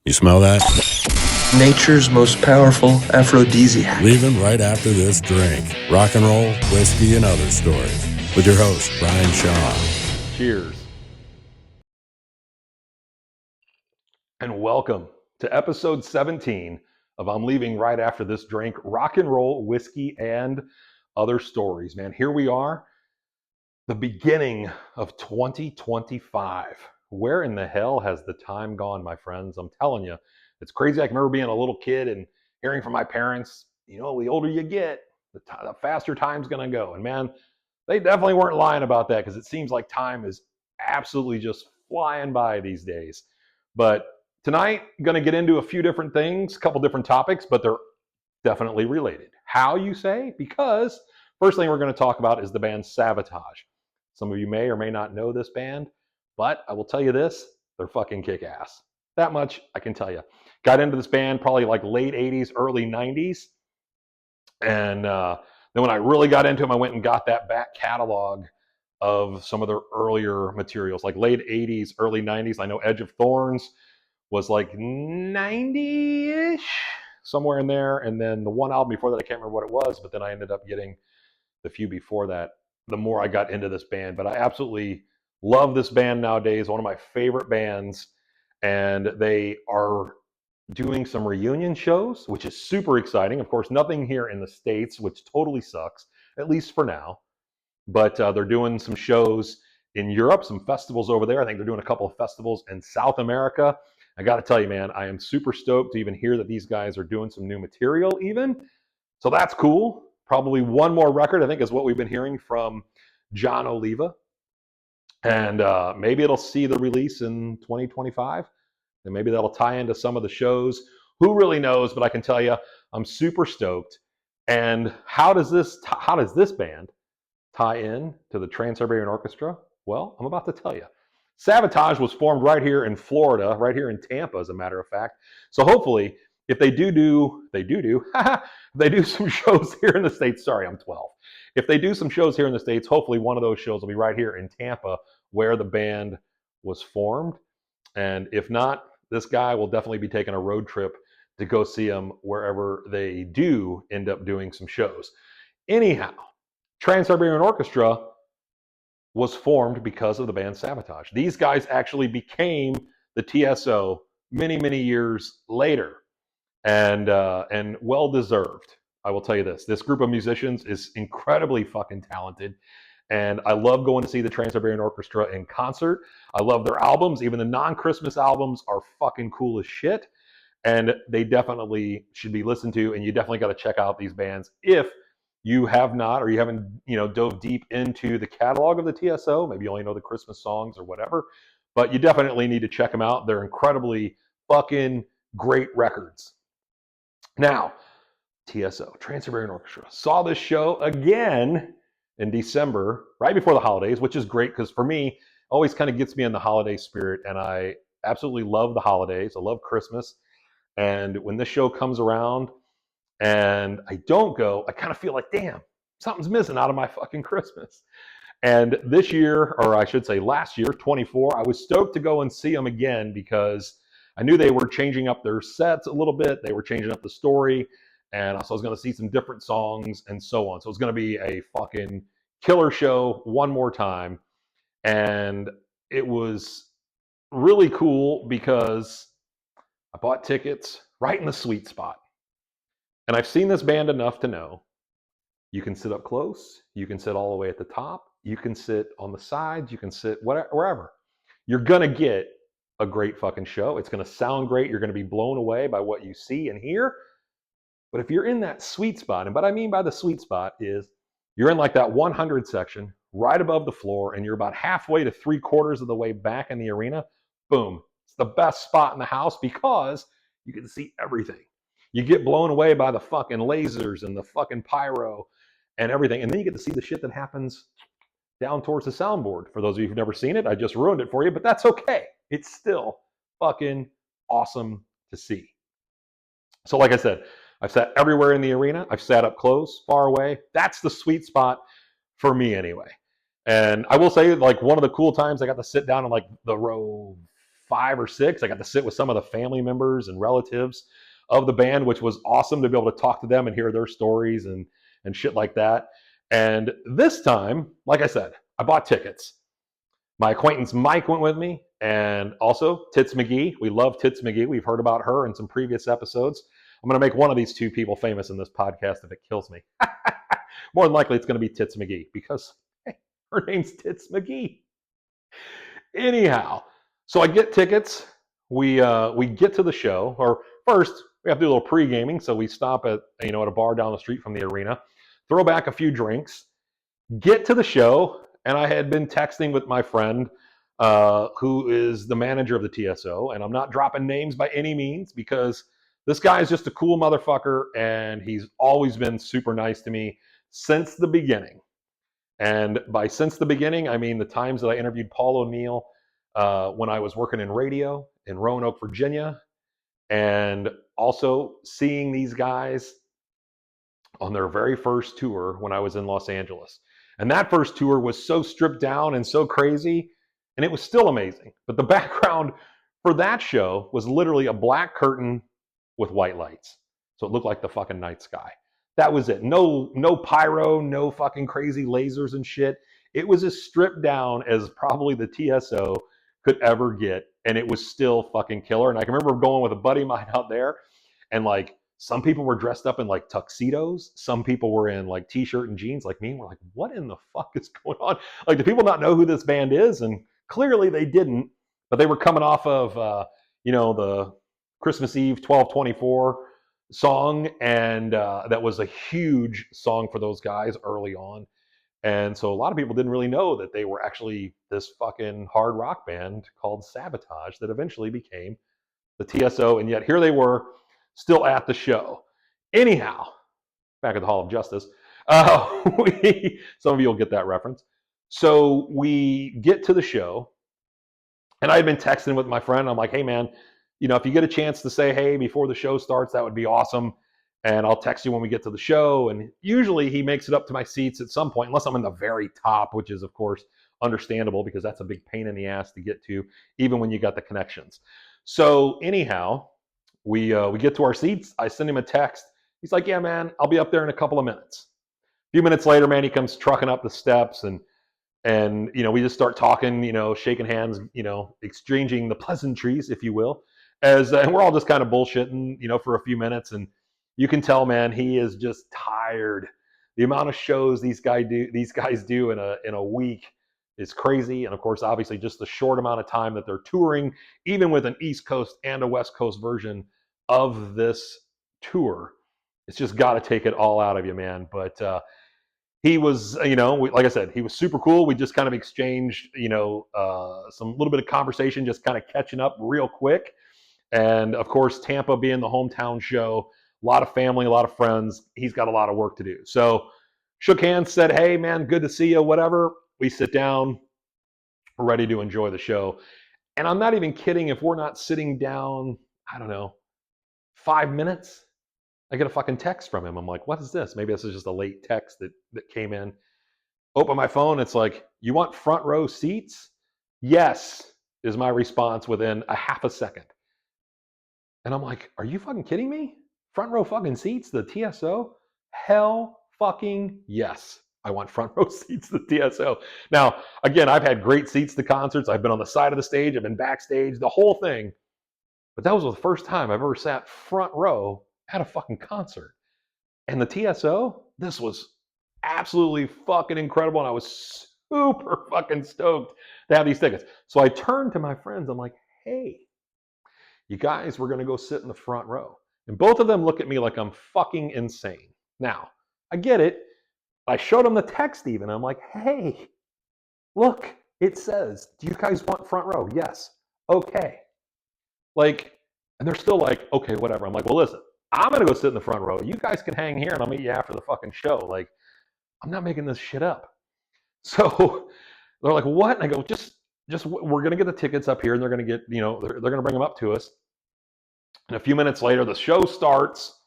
You smell that? Nature's most powerful aphrodisiac. Leaving right after this drink. Rock and roll, whiskey, and other stories. With your host, Brian Shaw. Cheers. And welcome to episode 17 of I'm Leaving Right After This Drink, Rock and Roll, Whiskey, and Other Stories. Man, here we are, the beginning of 2025. Where in the hell has the time gone, my friends? I'm telling you, it's crazy. I can remember being a little kid and hearing from my parents, you know, the older you get, the faster time's going to go. And man, they definitely weren't lying about that, because it seems like time is absolutely just flying by these days. But tonight, going to get into a few different things, a couple different topics, but they're definitely related. How, you say? Because first thing we're going to talk about is the band Savatage. Some of you may or may not know this band, but I will tell you this, they're fucking kick-ass. That much I can tell you. Got into this band probably like late 80s, early 90s. And then when I really got into them, I went and got that back catalog of some of their earlier materials, like late 80s, early 90s. I know Edge of Thorns was like 90-ish, somewhere in there. And then the one album before that, I can't remember what it was, but then I ended up getting the few before that, the more I got into this band. But I absolutely love this band nowadays, one of my favorite bands. And they are doing some reunion shows, which is super exciting. Of course, nothing here in the States, which totally sucks, at least for now. But they're doing some shows in Europe, some festivals over there. I think they're doing a couple of festivals in South America. I got to tell you, man, I am super stoked to even hear that these guys are doing some new material even. So that's cool. Probably one more record, I think, is what we've been hearing from John Oliva. And maybe it'll see the release in 2025. And maybe that'll tie into some of the shows. Who really knows? But I can tell you, I'm super stoked. And how does this band tie in to the Trans-Siberian Orchestra? Well, I'm about to tell you. Savatage was formed right here in Florida, right here in Tampa, as a matter of fact. So hopefully, if they do some shows here in the States. Sorry, I'm 12. If they do some shows here in the States, hopefully one of those shows will be right here in Tampa, where the band was formed. And if not, this guy will definitely be taking a road trip to go see them wherever they do end up doing some shows. Anyhow, Trans-Siberian Orchestra was formed because of the band Savatage. These guys actually became the TSO many, many years later, and well deserved. I will tell you this: this group of musicians is incredibly fucking talented, and I love going to see the Trans-Siberian Orchestra in concert. I love their albums. Even the non-Christmas albums are fucking cool as shit, and they definitely should be listened to. And you definitely got to check out these bands if you have not, or you haven't, dove deep into the catalog of the TSO. Maybe you only know the Christmas songs or whatever, but you definitely need to check them out. They're incredibly fucking great records. Now, TSO, Trans-Siberian Orchestra, saw this show again in December, right before the holidays, which is great because for me, always kind of gets me in the holiday spirit, and I absolutely love the holidays. I love Christmas, and when this show comes around and I don't go, I kind of feel like, damn, something's missing out of my fucking Christmas. And this year, or I should say last year, 24, I was stoked to go and see them again because I knew they were changing up their sets a little bit. They were changing up the story. And so I was going to see some different songs and so on. So it was going to be a fucking killer show one more time. And it was really cool because I bought tickets right in the sweet spot. And I've seen this band enough to know you can sit up close, you can sit all the way at the top, you can sit on the sides, you can sit wherever. You're going to get a great fucking show. It's going to sound great. You're going to be blown away by what you see and hear. But if you're in that sweet spot, and what I mean by the sweet spot is you're in like that 100 section, right above the floor, and you're about halfway to 3/4 of the way back in the arena, boom. It's the best spot in the house because you can see everything. You get blown away by the fucking lasers and the fucking pyro and everything. And then you get to see the shit that happens down towards the soundboard. For those of you who've never seen it, I just ruined it for you, but that's okay. It's still fucking awesome to see. So like I said, I've sat everywhere in the arena. I've sat up close, far away. That's the sweet spot for me anyway. And I will say, like, one of the cool times I got to sit down in like the row 5 or 6. I got to sit with some of the family members and relatives of the band, which was awesome to be able to talk to them and hear their stories and shit like that. And this time, like I said, I bought tickets. My acquaintance Mike went with me, and also Tits McGee. We love Tits McGee. We've heard about her in some previous episodes. I'm going to make one of these two people famous in this podcast if it kills me. More than likely, it's going to be Tits McGee because hey, her name's Tits McGee. Anyhow, so I get tickets. We get to the show, or first we have to do a little pre-gaming. So we stop at at a bar down the street from the arena, throw back a few drinks, get to the show, and I had been texting with my friend who is the manager of the TSO, and I'm not dropping names by any means because this guy is just a cool motherfucker, and he's always been super nice to me since the beginning. And by since the beginning, I mean the times that I interviewed Paul O'Neill when I was working in radio in Roanoke, Virginia, and also seeing these guys on their very first tour when I was in Los Angeles. And that first tour was so stripped down and so crazy, and it was still amazing. But the background for that show was literally a black curtain with white lights. So it looked like the fucking night sky. That was it. No pyro, no fucking crazy lasers and shit. It was as stripped down as probably the TSO could ever get, and it was still fucking killer. And I can remember going with a buddy of mine out there, and like some people were dressed up in like tuxedos. Some people were in like t-shirt and jeans like me. And we're like, what in the fuck is going on? Like, do people not know who this band is? And clearly they didn't, but they were coming off of, the Christmas Eve 12/24 song. And that was a huge song for those guys early on. And so a lot of people didn't really know that they were actually this fucking hard rock band called Savatage that eventually became the TSO. And yet here they were, still at the show. Anyhow, back at the Hall of Justice, some of you will get that reference. So we get to the show, and I had been texting with my friend. I'm like, hey, man, if you get a chance to say hey before the show starts, that would be awesome. And I'll text you when we get to the show. And usually he makes it up to my seats at some point, unless I'm in the very top, which is, of course, understandable because that's a big pain in the ass to get to, even when you got the connections. So anyhow, we get to our seats. I send him a text. He's like, yeah, man, I'll be up there in a couple of minutes. A few minutes later, man, he comes trucking up the steps, and we just start talking, shaking hands, exchanging the pleasantries, if you will, and we're all just kind of bullshitting, for a few minutes. And you can tell, man, he is just tired. The amount of shows these guys do in a week is crazy. And of course, obviously, just the short amount of time that they're touring, even with an East Coast and a West Coast version of this tour, it's just got to take it all out of you, man. But he was, like I said, he was super cool. We just kind of exchanged, some little bit of conversation, just kind of catching up real quick. And of course, Tampa being the hometown show, a lot of family, a lot of friends. He's got a lot of work to do. So shook hands, said, hey, man, good to see you, whatever. We sit down, we're ready to enjoy the show. And I'm not even kidding. If we're not sitting down, I don't know, 5 minutes, I get a fucking text from him. I'm like, what is this? Maybe this is just a late text that came in. Open my phone. It's like, you want front row seats? Yes, is my response within a half a second. And I'm like, are you fucking kidding me? Front row fucking seats, the TSO? Hell fucking yes. I want front row seats to the TSO. Now, again, I've had great seats to concerts. I've been on the side of the stage. I've been backstage, the whole thing. But that was the first time I've ever sat front row at a fucking concert. And the TSO, this was absolutely fucking incredible. And I was super fucking stoked to have these tickets. So I turned to my friends. I'm like, hey, you guys, we're going to go sit in the front row. And both of them look at me like I'm fucking insane. Now, I get it. I showed them the text even. I'm like, hey, look, it says, do you guys want front row? Yes. Okay. And they're still like, okay, whatever. I'm like, well, listen, I'm going to go sit in the front row. You guys can hang here and I'll meet you after the fucking show. Like, I'm not making this shit up. So they're like, what? And I go, just we're going to get the tickets up here and they're going to get, they're going to bring them up to us. And a few minutes later, the show starts.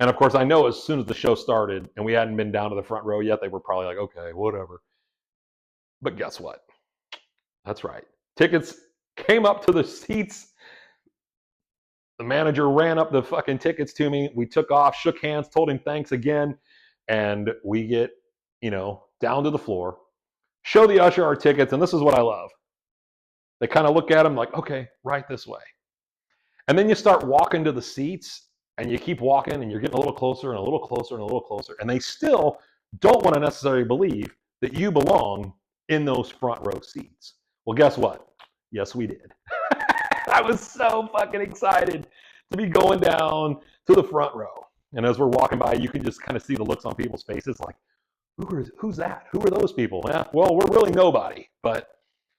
And of course, I know as soon as the show started and we hadn't been down to the front row yet, they were probably like, okay, whatever. But guess what? That's right. Tickets Came up to the seats. The manager ran up the fucking tickets to me. We took off, shook hands, told him thanks again. And we get, down to the floor, show the usher our tickets. And this is what I love. They kind of look at them like, okay, right this way. And then you start walking to the seats and you keep walking and you're getting a little closer and a little closer and a little closer. And they still don't want to necessarily believe that you belong in those front row seats. Well, guess what? Yes, we did. I was so fucking excited to be going down to the front row. And as we're walking by, you can just kind of see the looks on people's faces like, who's that? Who are those people? Yeah, well, we're really nobody, but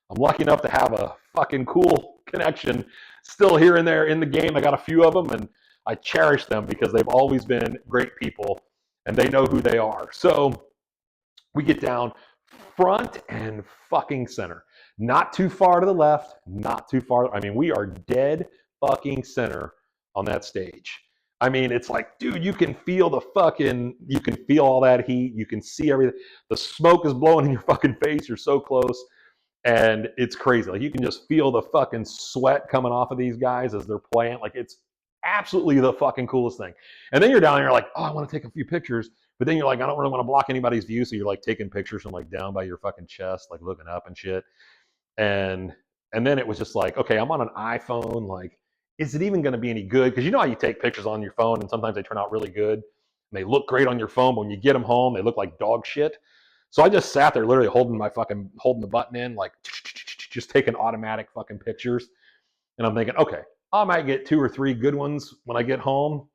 I'm lucky enough to have a fucking cool connection still here and there in the game. I got a few of them and I cherish them because they've always been great people and they know who they are. So we get down front and fucking center. Not too far to the left, not too far. I mean, we are dead fucking center on that stage. I mean, it's like, dude, you can feel all that heat. You can see everything. The smoke is blowing in your fucking face. You're so close. And it's crazy. Like, you can just feel the fucking sweat coming off of these guys as they're playing. Like, it's absolutely the fucking coolest thing. And then you're down there, you're like, oh, I want to take a few pictures. But then you're like, I don't really want to block anybody's view. So you're like taking pictures from like down by your fucking chest, like looking up and shit. And then it was just like, okay, I'm on an iPhone. Like, is it even going to be any good? Because you know how you take pictures on your phone and sometimes they turn out really good. And they look great on your phone, but when you get them home, they look like dog shit. So I just sat there literally holding the button in, like just taking automatic fucking pictures. And I'm thinking, okay, I might get 2 or 3 good ones when I get home.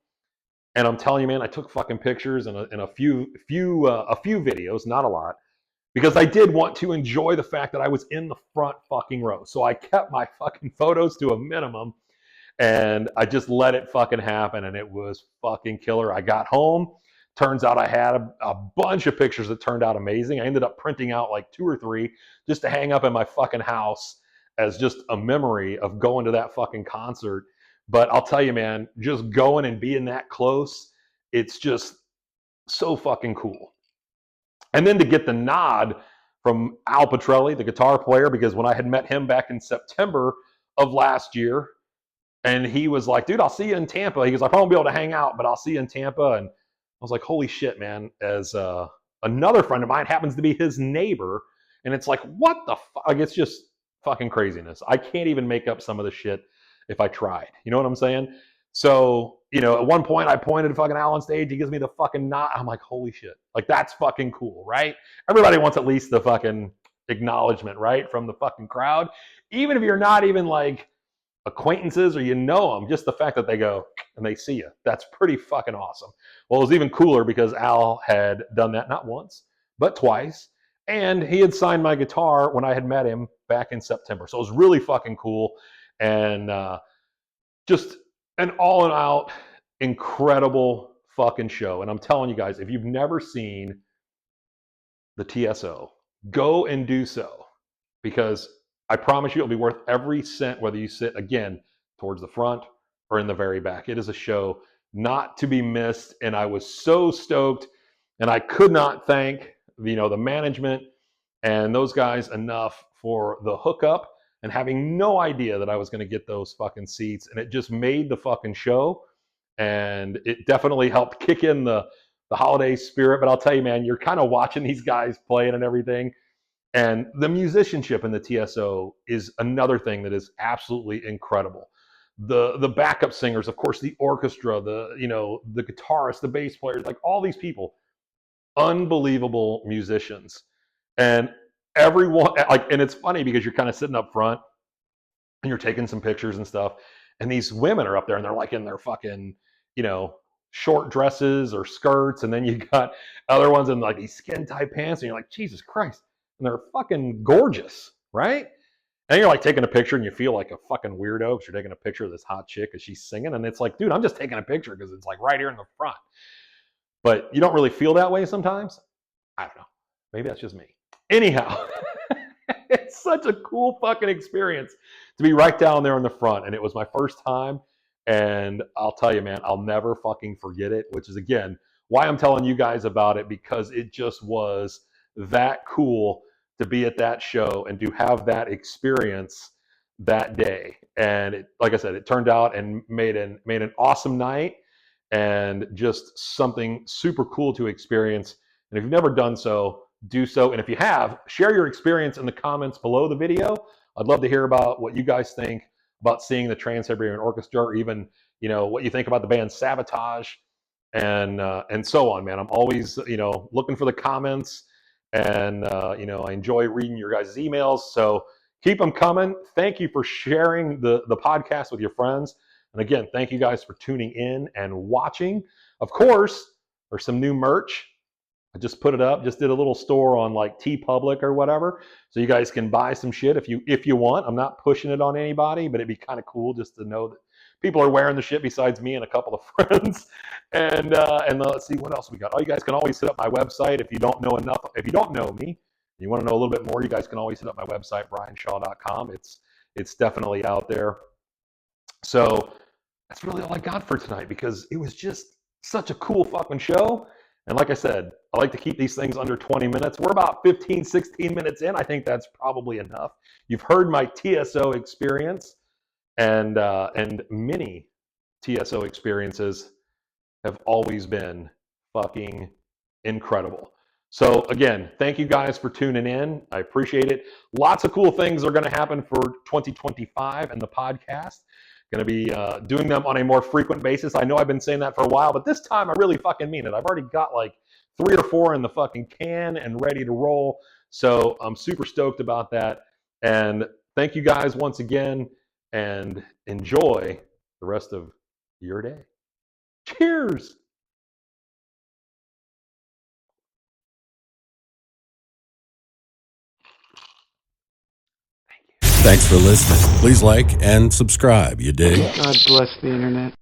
And I'm telling you, man, I took fucking pictures and a few videos, not a lot, because I did want to enjoy the fact that I was in the front fucking row. So I kept my fucking photos to a minimum and I just let it fucking happen. And it was fucking killer. I got home. Turns out I had a bunch of pictures that turned out amazing. I ended up printing out like 2 or 3 just to hang up in my fucking house as just a memory of going to that fucking concert. But I'll tell you, man, just going and being that close, it's just so fucking cool. And then to get the nod from Al Petrelli, the guitar player, because when I had met him back in September of last year, and he was like, dude, I'll see you in Tampa. He goes, I probably won't be able to hang out, but I'll see you in Tampa. And I was like, holy shit, man. As another friend of mine happens to be his neighbor. And it's like, what the fuck? Like, it's just fucking craziness. I can't even make up some of the shit if I tried. You know what I'm saying? So, at one point I pointed to fucking Al on stage. He gives me the fucking nod. I'm like, holy shit. Like, that's fucking cool, right? Everybody wants at least the fucking acknowledgement, right? From the fucking crowd. Even if you're not even like acquaintances or them, just the fact that they go and they see you, that's pretty fucking awesome. Well, it was even cooler because Al had done that not once, but twice. And he had signed my guitar when I had met him back in September. So it was really fucking cool. And just an all in out incredible fucking show. And I'm telling you guys, if you've never seen the TSO, go and do so, because I promise you it'll be worth every cent, whether you sit, again, towards the front or in the very back. It is a show not to be missed. And I was so stoked. And I could not thank, the management and those guys enough for the hookup and having no idea that I was going to get those fucking seats. And it just made the fucking show. And it definitely helped kick in the holiday spirit. But I'll tell you, man, you're kind of watching these guys playing and everything. And the musicianship in the TSO is another thing that is absolutely incredible. The backup singers, of course, the orchestra, the guitarist, the bass players, like all these people, unbelievable musicians. And everyone, and it's funny because you're kind of sitting up front and you're taking some pictures and stuff. And these women are up there and they're like in their fucking, short dresses or skirts. And then you got other ones in like these skin tight pants. And you're like, Jesus Christ. And they're fucking gorgeous, right? And you're like taking a picture and you feel like a fucking weirdo because you're taking a picture of this hot chick as she's singing. And it's like, dude, I'm just taking a picture because it's like right here in the front. But you don't really feel that way sometimes. I don't know. Maybe that's just me. Anyhow, it's such a cool fucking experience to be right down there in the front. And it was my first time. And I'll tell you, man, I'll never fucking forget it, which is, again, why I'm telling you guys about it, because it just was that cool to be at that show and to have that experience that day. And it, like I said, it turned out and made an awesome night and just something super cool to experience. And if you've never done so, do so. And if you have, share your experience in the comments below the video. I'd love to hear about what you guys think about seeing the Trans-Siberian Orchestra, or even, you know, what you think about the band Savatage, and so on, man. I'm always, you know, looking for the comments, and you know, I enjoy reading your guys' emails. So keep them coming. Thank you for sharing the podcast with your friends. And again, thank you guys for tuning in and watching. Of course, there's some new merch. I just put it up, just did a little store on like TeePublic or whatever. So you guys can buy some shit if you want. I'm not pushing it on anybody, but it'd be kind of cool just to know that people are wearing the shit besides me and a couple of friends. And let's see what else we got. Oh, you guys can always hit up my website if you don't know enough. If you don't know me, you want to know a little bit more, you guys can always hit up my website, brianshaw.com. It's definitely out there. So that's really all I got for tonight, because it was just such a cool fucking show. And like I said, I like to keep these things under 20 minutes. We're about 15, 16 minutes in. I think that's probably enough. You've heard my TSO experience, and many TSO experiences have always been fucking incredible. So again, thank you guys for tuning in. I appreciate it. Lots of cool things are going to happen for 2025 and the podcast. Going to be doing them on a more frequent basis. I know I've been saying that for a while, but this time I really fucking mean it. I've already got like 3 or 4 in the fucking can and ready to roll. So I'm super stoked about that. And thank you guys once again, and enjoy the rest of your day. Cheers. Thanks for listening. Please like and subscribe. You dig? God bless the internet.